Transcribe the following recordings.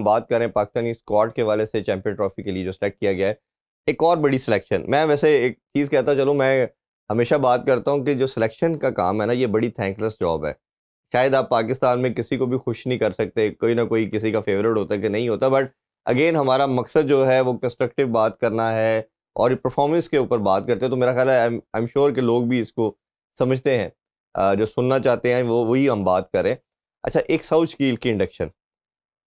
हम बात करें पाकिस्तानी स्क्वाड के वाले से चैंपियन ट्रॉफी के लिए जो सेलेक्ट किया गया है, एक और बड़ी सिलेक्शन। मैं वैसे एक चीज़ कहता चलो, मैं हमेशा बात करता हूँ कि जो सिलेक्शन का काम है ना, ये बड़ी थैंकलेस जॉब है। शायद आप पाकिस्तान में किसी को भी खुश नहीं कर सकते, कोई ना कोई किसी का फेवरेट होता है कि नहीं होता, बट अगेन हमारा मकसद जो है वो कंस्ट्रक्टिव बात करना है और परफॉर्मेंस के ऊपर बात करते हैं। तो मेरा ख्याल है आई एम श्योर कि लोग भी इसको समझते हैं, जो सुनना चाहते हैं वो वही हम बात करें। अच्छा, एक साउथ कील की इंडक्शन।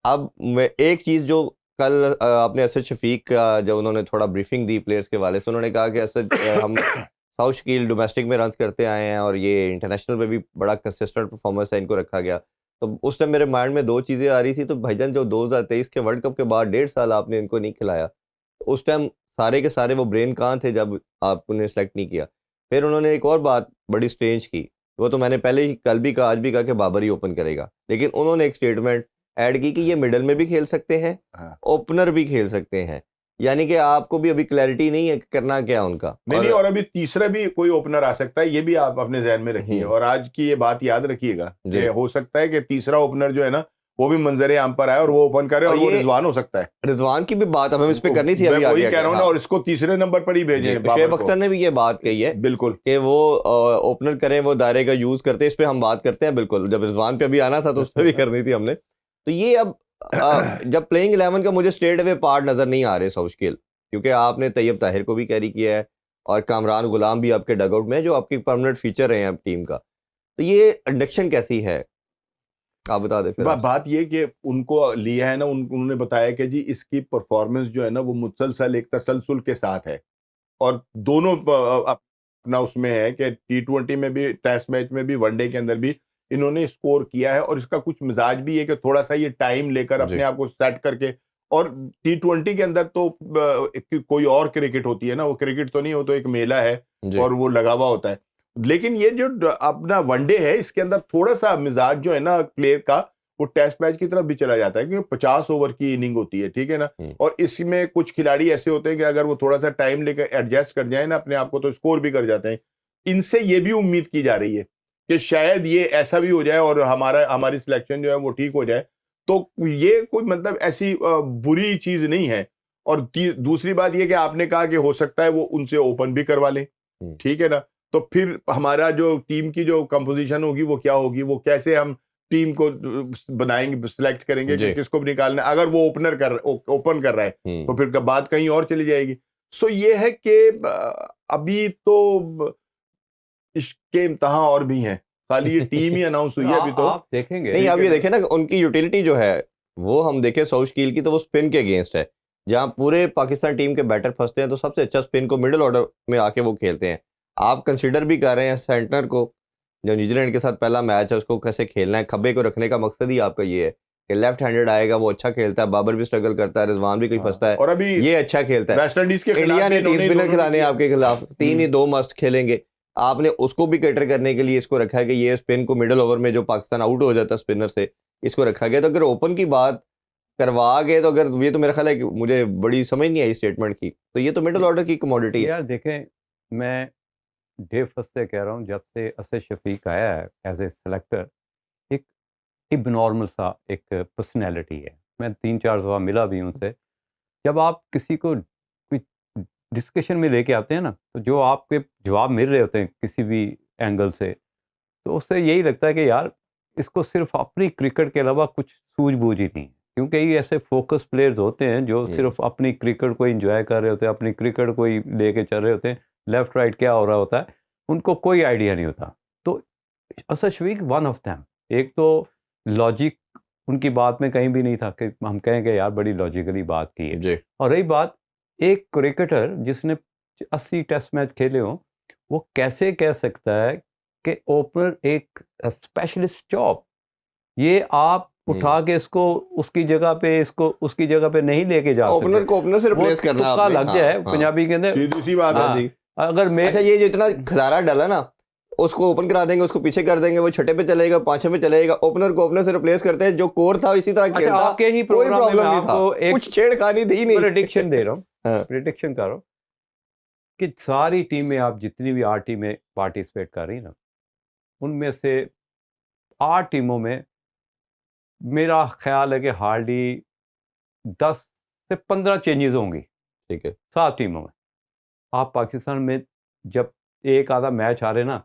अब मैं एक चीज़ जो कल आपने असद शफीक का जब उन्होंने थोड़ा ब्रीफिंग दी प्लेयर्स के वाले से, उन्होंने कहा कि असद हम साउथ शकील डोमेस्टिक में रन करते आए हैं और ये इंटरनेशनल में भी बड़ा कंसिस्टेंट परफॉर्मेंस है, इनको रखा गया। तो उस टाइम मेरे माइंड में दो चीज़ें आ रही थी, तो भाईजान जो 2023 के वर्ल्ड कप के बाद 1.5 साल आपने इनको नहीं खिलाया, तो उस टाइम सारे के सारे वो ब्रेन कहाँ थे जब आप उन्हें सेलेक्ट नहीं किया। फिर उन्होंने एक और बात बड़ी स्ट्रेंज की, वो तो मैंने पहले ही कल भी कहा आज भी कहा कि बाबर ही ओपन करेगा, लेकिन उन्होंने एक स्टेटमेंट ऐड की कि ये मिडल में भी खेल सकते हैं, हाँ। ओपनर भी खेल सकते हैं। यानी कि आपको भी अभी क्लैरिटी नहीं है कि करना क्या उनका। नहीं, और अभी तीसरा भी कोई ओपनर आ सकता है, ये भी आप अपने जहन में रखिए और आज की ये बात याद रखिएगा कि हो सकता है कि तीसरा ओपनर जो है ना वो भी मंजरे आम पर आए और वो ओपन करे और वो रिजवान हो सकता है। रिजवान की भी बात अब हम इस पे करनी थी, अभी वही कह रहा हूँ ना, और इसको तीसरे नंबर पर ही भेजें। शुएब अख्तर ने भी ये बात कही है बिल्कुल कि वो ओपनर करें, वो दायरे का यूज करते हैं। इस पे हम बात करते हैं बिल्कुल, जब रिजवान पे अभी आना था तो उस पर भी करनी थी हमने। तो ये अब जब प्लेइंग 11 का मुझे स्ट्रेट अवे पार्ट नजर नहीं आ रहे साउथ स्केल, क्योंकि आपने तैयब ताहिर को भी कैरी किया है और कामरान गुलाम भी आपके डगआउट में जो आपकी परमानेंट फीचर रहे हैं टीम का। तो ये इंडक्शन कैसी है, आप बता दें फिर। बात ये कि उनको लिया है ना, उन्होंने बताया कि जी इसकी परफॉर्मेंस जो है ना वो मुसलसल एक तसलसल के साथ है और दोनों अपना उसमें है कि T20 में भी, टेस्ट मैच में भी, वनडे के अंदर भी इन्होंने स्कोर किया है। और इसका कुछ मिजाज भी है कि थोड़ा सा ये टाइम लेकर अपने आप को सेट करके, और T20 के अंदर तो कोई और क्रिकेट होती है ना, वो क्रिकेट तो नहीं, हो तो एक मेला है और वो लगा हुआ होता है। लेकिन ये जो अपना वनडे है इसके अंदर थोड़ा सा मिजाज जो है ना प्लेयर का, वो टेस्ट मैच की तरफ भी चला जाता है, क्योंकि 50 ओवर की इनिंग होती है, ठीक है ना। और इसमें कुछ खिलाड़ी ऐसे होते हैं कि अगर वो थोड़ा सा टाइम लेकर एडजस्ट कर जाए ना अपने आप को, तो स्कोर भी कर जाते हैं। इनसे ये भी उम्मीद की जा रही है कि शायद ये ऐसा भी हो जाए और हमारी सिलेक्शन जो है वो ठीक हो जाए। तो ये कोई मतलब ऐसी बुरी चीज नहीं है। और दूसरी बात ये कि आपने कहा कि हो सकता है वो उनसे ओपन भी करवा लें, ठीक है ना। तो फिर हमारा जो टीम की जो कंपोजिशन होगी वो क्या होगी, वो कैसे हम टीम को बनाएंगे, सिलेक्ट करेंगे कि किसको भी निकालना है। अगर वो ओपन कर रहा है तो फिर बात कहीं और चली जाएगी। सो ये है कि अभी तो इसके इम्तहान और भी हैं, खाली ये टीम ही अनाउंस हुई है अभी तो। आप देखेंगे नहीं, आप ये देखें ना उनकी यूटिलिटी जो है वो हम देखें साउथ कील की, तो वो स्पिन के अगेंस्ट है। जहां पूरे पाकिस्तान टीम के बैटर फंसते हैं तो सबसे अच्छा स्पिन को मिडिल ऑर्डर में आके वो खेलते हैं। आप कंसीडर भी कर रहे हैं सेंटर को, जो न्यूजीलैंड के साथ पहला मैच है उसको कैसे खेलना है। खब्बे को रखने का मकसद ही आपका ये है कि लेफ्ट हैंडेड आएगा, वो अच्छा खेलता है। बाबर भी स्ट्रगल करता है, रिजवान भी कहीं फंसता है, और अभी ये अच्छा खेलता है। वेस्ट इंडीज के इंडिया ने 3 स्पिनर खिलाने आपके खिलाफ, 3 ही 2 मस्त खेलेंगे। आपने उसको भी कैटर करने के लिए इसको रखा है कि ये स्पिन को मिडिल ओवर में जो पाकिस्तान आउट हो जाता है स्पिनर से, इसको रखा गया। तो अगर ओपन की बात करवा गए तो अगर ये, तो मेरा ख्याल है कि मुझे बड़ी समझ नहीं आई स्टेटमेंट की, तो ये तो मिडिल ऑर्डर की कमोडिटी है यार। देखें, मैं डे फर्स्ट से कह रहा हूँ, जब से असद शफीक आया है एज ए सेलेक्टर, एक इबनॉर्मल सा एक पर्सनैलिटी है। मैं 3-4 दफ़ा मिला भी उनसे। जब आप किसी को कोई डिस्कशन में लेके आते हैं ना, तो जो आपके जवाब मिल रहे होते हैं किसी भी एंगल से, तो उससे यही लगता है कि यार इसको सिर्फ अपनी क्रिकेट के अलावा कुछ सूझबूझ ही नहीं। क्योंकि ये ऐसे फोकस प्लेयर्स होते हैं जो सिर्फ अपनी क्रिकेट को एंजॉय कर रहे होते हैं, अपनी क्रिकेट को ही लेके चल रहे होते हैं। लेफ्ट राइट क्या हो रहा होता है उनको कोई आइडिया नहीं होता। तो Asad Shafiq one of them. एक तो लॉजिक उनकी बात में कहीं भी नहीं था कि हम कहें कि यार बड़ी लॉजिकली बात की है। और रही बात, एक क्रिकेटर जिसने 80 टेस्ट मैच खेले हों, वो कैसे कह सकता है कि ओपनर एक स्पेशलिस्ट जॉब, ये आप उठा के इसको उसकी जगह पे, इसको उसकी जगह पे नहीं लेके जा सकते। ओपनर को ओपनर से रिप्लेस करना आपने लग जाए पंजाबी के अंदर, सीधी सी बात है जी। अगर मैं अच्छा, ये जो इतना खिलारा डाला ना, उसको ओपन करा देंगे, उसको पीछे कर देंगे, वो छठे पे चलेगा, 5वें पे चलेगा। ओपनर को ओपनर से रिप्लेस करते हैं, जो कोर था इसी तरह खेलता। आपके ही कोई प्रॉब्लम नहीं था, कुछ छेड़खानी थी नहीं। प्रेडिक्शन दे रहा हूँ, प्रेडिक्शन कर रहा हूँ कि सारी टीमें, आप जितनी भी 8 टीमें पार्टिसिपेट कर रही ना, उनमें से 8 टीमों में मेरा ख्याल है कि हार्डली 10 से 15 चेंजेस होंगी ठीक है 7 टीमों में। आप पाकिस्तान में जब एक आधा मैच हारे ना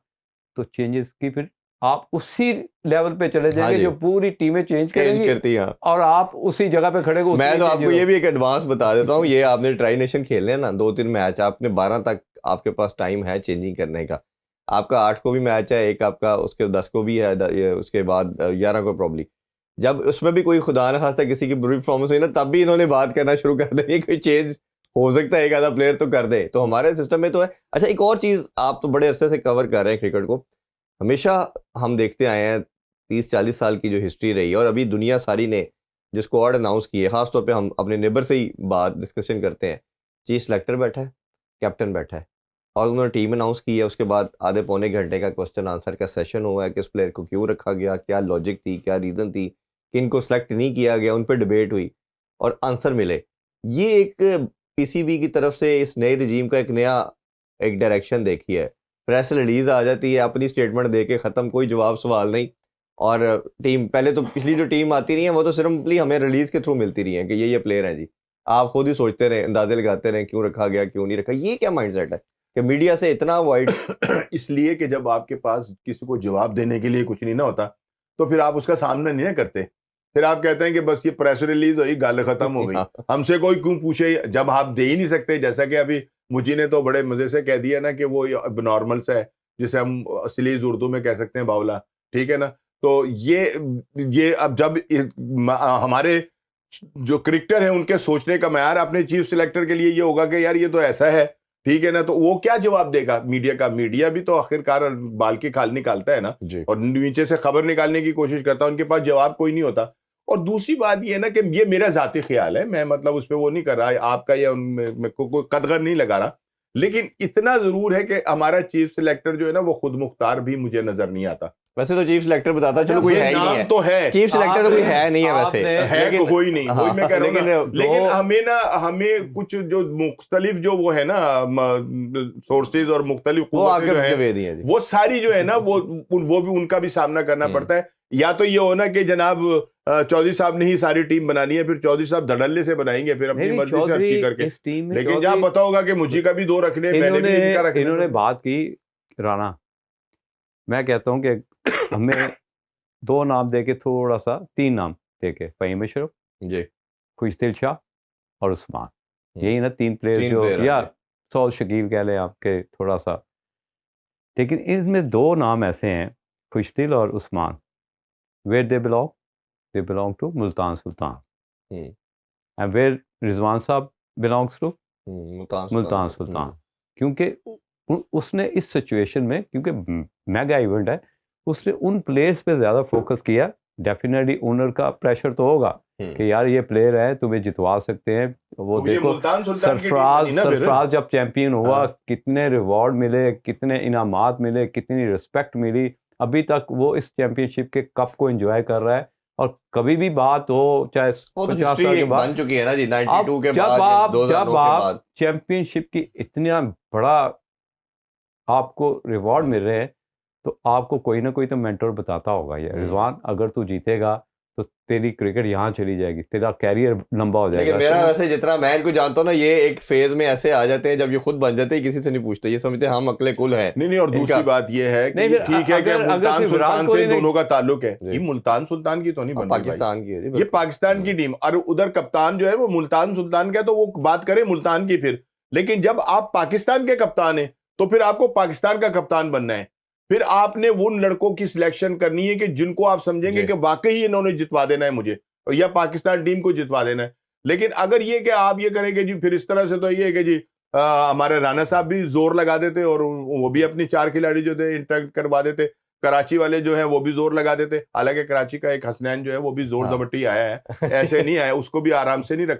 तो चेंजेस की फिर आप उसी लेवल पे चले जाएंगे जी। जो पूरी टीमें चेंज चेंज करेंगी करती हैं। हाँ। और आप उसी जगह पे खड़े हो। मैं तो आपको ये भी एक एडवांस बता देता हूँ, ये आपने ट्राई नेशन खेलने हैं ना 2-3 मैच, आपने 12 तक आपके पास टाइम है चेंजिंग करने का। आपका 8 को भी मैच है, एक आपका उसके 10 को भी है, ये उसके बाद 11 को प्रॉब्ली। जब उसमें भी कोई खुदा न खास्ता किसी की बुरी परफॉर्मेंस हुई ना, तब भी इन्होंने बात करना शुरू कर देनी, कोई चेंज हो सकता है, एक आधा प्लेयर तो कर दे। तो हमारे सिस्टम में तो है। अच्छा, एक और चीज़, आप तो बड़े अरसे से कवर कर रहे हैं क्रिकेट को, हमेशा हम देखते आए हैं 30-40 साल की जो हिस्ट्री रही है, और अभी दुनिया सारी ने जो स्क्वाड अनाउंस की है, खासतौर पे हम अपने नेबर से ही बात डिस्कशन करते हैं, चीफ सेलेक्टर बैठा है, कैप्टन बैठा है, और उन्होंने टीम अनाउंस की है। उसके बाद आधे पौने घंटे का क्वेश्चन आंसर का सेशन हुआ है, किस प्लेयर को क्यों रखा गया, क्या लॉजिक थी, क्या रीज़न थी, किन को सेलेक्ट नहीं किया गया, उन पर डिबेट हुई और आंसर मिले। ये एक पीसीबी की तरफ से इस नए रिजीम का एक नया एक डायरेक्शन देखी है। प्रेस रिलीज आ जाती है, अपनी स्टेटमेंट दे के ख़त्म, कोई जवाब सवाल नहीं। और टीम, पहले तो पिछली जो टीम आती रही है वो तो सिंपली हमें रिलीज के थ्रू मिलती रही है कि ये प्लेयर है जी, आप खुद ही सोचते रहे, अंदाजे लगाते रहे क्यों रखा गया क्यों नहीं रखा। ये क्या माइंडसेट है कि मीडिया से इतना अवॉइड? इसलिए कि जब आपके पास किसी को जवाब देने के लिए कुछ नहीं ना होता, तो फिर आप उसका सामना नहीं ना करते, फिर आप कहते हैं कि बस ये प्रेस रिलीज हुई, गल खत्म हो गई, हमसे कोई क्यों पूछे, जब आप दे ही नहीं सकते। जैसा कि अभी मुझी ने तो बड़े मजे से कह दिया ना कि वो नॉर्मल सा है, जिसे हम असलीज उर्दू में कह सकते हैं बावला, ठीक है ना। तो ये अब जब हमारे जो क्रिकेटर हैं उनके सोचने का मयार अपने चीफ सिलेक्टर के लिए ये होगा कि यार ये तो ऐसा है, ठीक है ना, तो वो क्या जवाब देगा मीडिया का? मीडिया भी तो आखिरकार बाल की खाल निकालता है ना, और नीचे से खबर निकालने की कोशिश करता है, उनके पास जवाब कोई नहीं होता। और दूसरी बात ये है ना कि ये मेरा जाती ख्याल है, मैं मतलब उस पर वो नहीं कर रहा, आपका या कोई कदगर नहीं लगा रहा, लेकिन इतना जरूर है कि हमारा चीफ सिलेक्टर जो है ना वो खुद मुख्तार भी मुझे नजर नहीं आता। वैसे तो चीफ सिलेक्टर बताता, चलो कोई है ही नहीं है, तो है चीफ सिलेक्टर तो कोई है नहीं है वैसे, है तो कोई नहीं, वही मैं कह रहा हूं ना। लेकिन हमें कुछ जो मुख्तलिफ जो वो है ना सोर्सेज और मुख्तलिफ वो आपके दे दिए, वो सारी जो है ना वो भी उनका भी सामना करना पड़ता है। या तो ये हो ना कि जनाब चौधरी साहब ने ही सारी टीम बनानी है, फिर चौधरी साहब धड़ल्ले से बनाएंगे, फिर अपनी मर्जी से अच्छी करके। लेकिन जहाँ पता होगा कि मुझी का भी 2 रखने, मैंने भी इनका रखने। इन्होंने बात की राणा, मैं कहता हूं कि हमें 2 नाम देके थोड़ा सा 3 नाम देके, फ़हीम अशरफ जी, खुशदिल शाह और उस्मान, यही ना 3 प्लेयर जो, या सौद शकील कह लें आपके थोड़ा सा। लेकिन इनमें 2 नाम ऐसे हैं, खुशदिल और Usman, where they belong to Multan Sultan, and where Rizwan sahab belongs to Multan सुल्तान। क्योंकि उसने इस सिचुएशन में, क्योंकि मेगा इवेंट है, उसने उन प्लेयर्स पे ज़्यादा फोकस किया। डेफिनेटली ओनर का प्रेशर तो होगा कि यार ये प्लेयर है, तुम्हें जितवा सकते हैं। वो तो देखो सरफराज जब चैंपियन हुआ, कितने रिवॉर्ड मिले, कितने इनामात मिले, कितनी रिस्पेक्ट मिली। अभी तक वो इस चैंपियनशिप के कप को एंजॉय कर रहा है, और कभी भी बात हो, चाहे 50 साल के बाद बन चुकी है ना जी, 92 के बाद, 2009 के बाद, चैंपियनशिप की इतना बड़ा आपको रिवॉर्ड मिल रहे हैं, तो आपको कोई ना कोई तो मेंटर बताता होगा ये, रिजवान अगर तू जीतेगा तो तेरी क्रिकेट यहाँ चली जाएगी, तेरा कैरियर लंबा हो जाएगा। लेकिन मेरा वैसे जितना मैं इनको जानता हूँ ना, ये एक फेज में ऐसे आ जाते हैं जब ये खुद बन जाते हैं, किसी से नहीं पूछते, ये समझते हैं हम अकले कुल हैं। नहीं, और दूसरी बात ये है कि ठीक है कि मुल्तान सुल्तान से दोनों का ताल्लुक है, ये मुल्तान सुल्तान की तो नहीं बन, पाकिस्तान की है, ये पाकिस्तान की टीम, और उधर कप्तान जो है वो मुल्तान सुल्तान का, तो वो बात करें मुल्तान की फिर। लेकिन जब आप पाकिस्तान के कप्तान हैं तो फिर आपको पाकिस्तान का कप्तान बनना है, फिर आपने उन लड़कों की सिलेक्शन करनी है कि जिनको आप समझेंगे कि वाकई इन्होंने जितवा देना है मुझे, या पाकिस्तान टीम को जितवा देना है। लेकिन अगर ये कि आप ये करेंगे जी, फिर इस तरह से तो ये है कि जी हमारे राणा साहब भी जोर लगा देते, और वो भी अपनी 4 खिलाड़ी जो थे इंटरेक्ट करवा देते, कराची वाले जो है वो भी जोर लगा देते। हालांकि कराची का एक हसनैन जो है वो भी जोर दबट्टी आया है, ऐसे नहीं आया, उसको भी आराम से नहीं रखा।